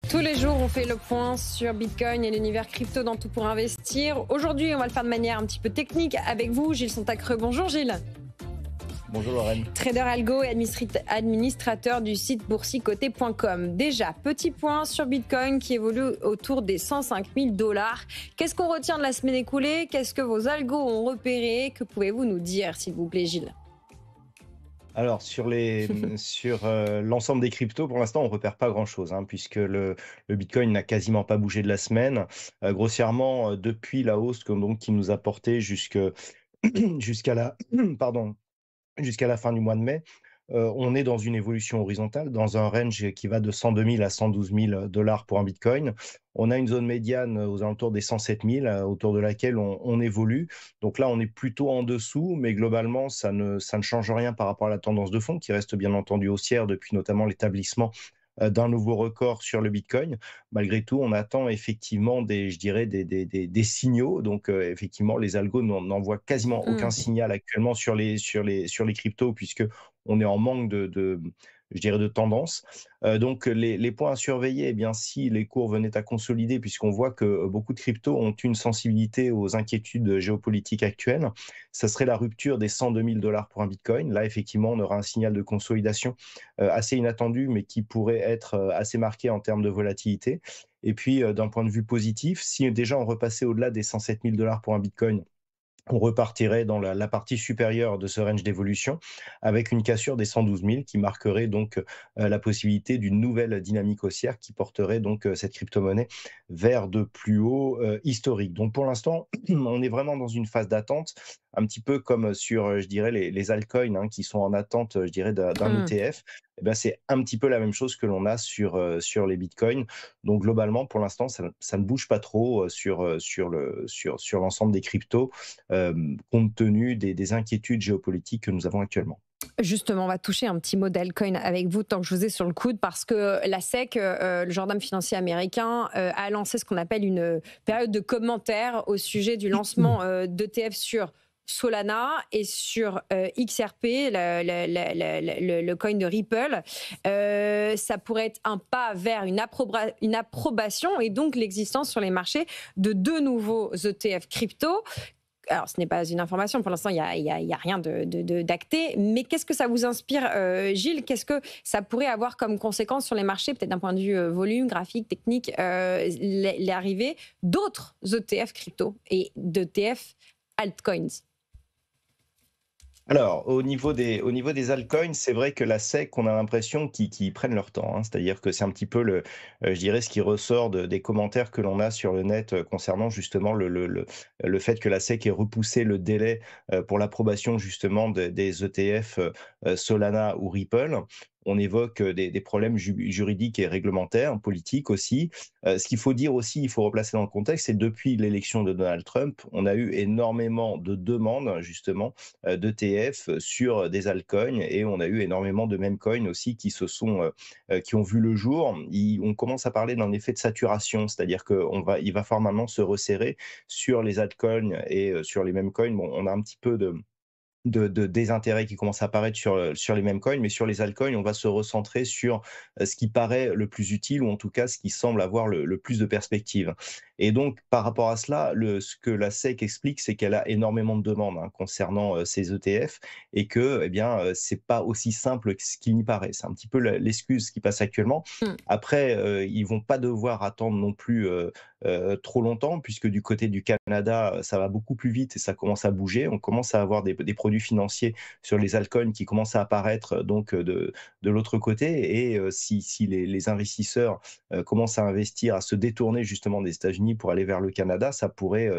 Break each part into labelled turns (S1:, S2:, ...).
S1: Tous les jours, on fait le point sur Bitcoin et l'univers crypto dans Tout pour investir. Aujourd'hui, on va le faire de manière un petit peu technique avec vous, Gilles Sontacreux. Bonjour Gilles.
S2: Bonjour Lorraine.
S1: Trader algo et administrateur du site boursicoté.com. Déjà, petit point sur Bitcoin qui évolue autour des 105 000 $. Qu'est-ce qu'on retient de la semaine écoulée? Qu'est-ce que vos algos ont repéré? Que pouvez-vous nous dire, s'il vous plaît, Gilles?
S2: Alors sur l'ensemble des cryptos, pour l'instant, on repère pas grand-chose, hein, puisque le Bitcoin n'a quasiment pas bougé de la semaine. Grossièrement, depuis la hausse qui nous a porté jusqu'à la pardon, jusqu'à la fin du mois de mai, on est dans une évolution horizontale, dans un range qui va de 102 000 à 112 000 $ pour un bitcoin. On a une zone médiane aux alentours des 107 000, autour de laquelle on évolue. Donc là, on est plutôt en dessous, mais globalement, ça ne change rien par rapport à la tendance de fond, qui reste bien entendu haussière depuis notamment l'établissement d'un nouveau record sur le Bitcoin. Malgré tout, on attend effectivement je dirais des signaux. Donc, effectivement, les algos n'envoient quasiment aucun signal actuellement sur les cryptos, puisque on est en manque je dirais, de tendance. Donc, les points à surveiller, eh bien, si les cours venaient à consolider, puisqu'on voit que beaucoup de cryptos ont une sensibilité aux inquiétudes géopolitiques actuelles, ça serait la rupture des 102 000 $ pour un Bitcoin. Là, effectivement, on aura un signal de consolidation assez inattendu, mais qui pourrait être assez marqué en termes de volatilité. Et puis, d'un point de vue positif, si déjà on repassait au-delà des 107 000 $ pour un Bitcoin, on repartirait dans la partie supérieure de ce range d'évolution avec une cassure des 112 000 qui marquerait donc la possibilité d'une nouvelle dynamique haussière qui porterait donc cette crypto-monnaie vers de plus hauts historiques. Donc pour l'instant, on est vraiment dans une phase d'attente, un petit peu comme sur, je dirais, les altcoins, hein, qui sont en attente, je dirais, d'un ETF. Eh ben, c'est un petit peu la même chose que l'on a sur les bitcoins. Donc globalement, pour l'instant, ça ne bouge pas trop sur l'ensemble des cryptos, compte tenu des inquiétudes géopolitiques que nous avons actuellement.
S1: Justement, on va toucher un petit mot d'altcoin avec vous tant que je vous ai sur le coude, parce que la SEC, le gendarme financier américain, a lancé ce qu'on appelle une période de commentaires au sujet du lancement d'ETF sur Solana et sur XRP, le coin de Ripple. Ça pourrait être un pas vers une approbation et donc l'existence sur les marchés de deux nouveaux ETF crypto. Alors, ce n'est pas une information, pour l'instant, il y a rien d'acté, mais qu'est-ce que ça vous inspire, Gilles? Qu'est-ce que ça pourrait avoir comme conséquence sur les marchés, peut-être d'un point de vue volume, graphique, technique, l'arrivée d'autres ETF crypto et d'ETF altcoins?
S2: Alors, au niveau des altcoins, c'est vrai que la SEC, on a l'impression qu'ils prennent leur temps, hein. C'est-à-dire que c'est un petit peu je dirais, ce qui ressort des commentaires que l'on a sur le net concernant justement le fait que la SEC ait repoussé le délai pour l'approbation justement des ETF Solana ou Ripple. On évoque des problèmes juridiques et réglementaires, politiques aussi. Ce qu'il faut dire aussi, il faut replacer dans le contexte, c'est depuis l'élection de Donald Trump, on a eu énormément de demandes justement d'ETF sur des altcoins, et on a eu énormément de meme coins aussi qui ont vu le jour. On commence à parler d'un effet de saturation, c'est-à-dire qu'il va falloir maintenant se resserrer sur les altcoins et sur les meme coins. Bon, on a un petit peu de désintérêt qui commence à apparaître sur les mêmes coins, mais sur les altcoins, on va se recentrer sur ce qui paraît le plus utile, ou en tout cas ce qui semble avoir le plus de perspectives. Et donc, par rapport à cela, ce que la SEC explique, c'est qu'elle a énormément de demandes, hein, concernant ces ETF, et que, eh bien, c'est pas aussi simple que ce qu'il n'y paraît. C'est un petit peu l'excuse qui passe actuellement. Après, ils vont pas devoir attendre non plus trop longtemps, puisque du côté du Canada, ça va beaucoup plus vite et ça commence à bouger. On commence à avoir des produits financiers sur les altcoins qui commencent à apparaître donc de l'autre côté. Et si les investisseurs commencent à investir, à se détourner justement des États-Unis pour aller vers le Canada, ça pourrait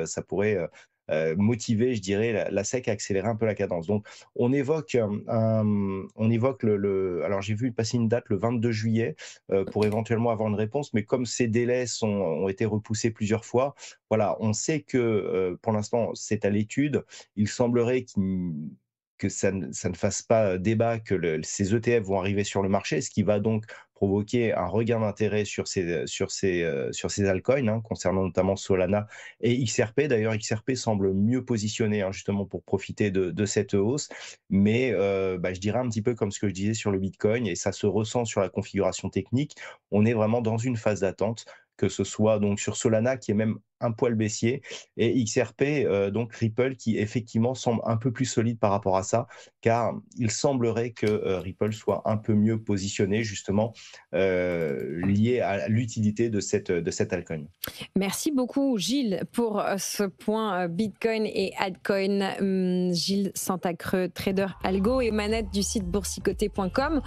S2: motiver, je dirais, la SEC à accélérer un peu la cadence. Donc, on évoque, alors j'ai vu passer une date le 22 juillet pour éventuellement avoir une réponse, mais comme ces délais ont été repoussés plusieurs fois, voilà, on sait que pour l'instant, c'est à l'étude. Il semblerait que ça ne fasse pas débat, que ces ETF vont arriver sur le marché, ce qui va donc provoquer un regain d'intérêt sur ces altcoins, hein, concernant notamment Solana et XRP. D'ailleurs, XRP semble mieux positionné, hein, justement pour profiter de cette hausse. Mais bah, je dirais un petit peu comme ce que je disais sur le Bitcoin et ça se ressent sur la configuration technique. On est vraiment dans une phase d'attente, que ce soit donc sur Solana qui est même un poil baissier et XRP, donc Ripple qui effectivement semble un peu plus solide par rapport à ça, car il semblerait que, Ripple soit un peu mieux positionné justement, lié à l'utilité de cette altcoin.
S1: Merci beaucoup Gilles pour ce point Bitcoin et Altcoin. Gilles Santacreux, trader algo et manette du site boursicoté.com.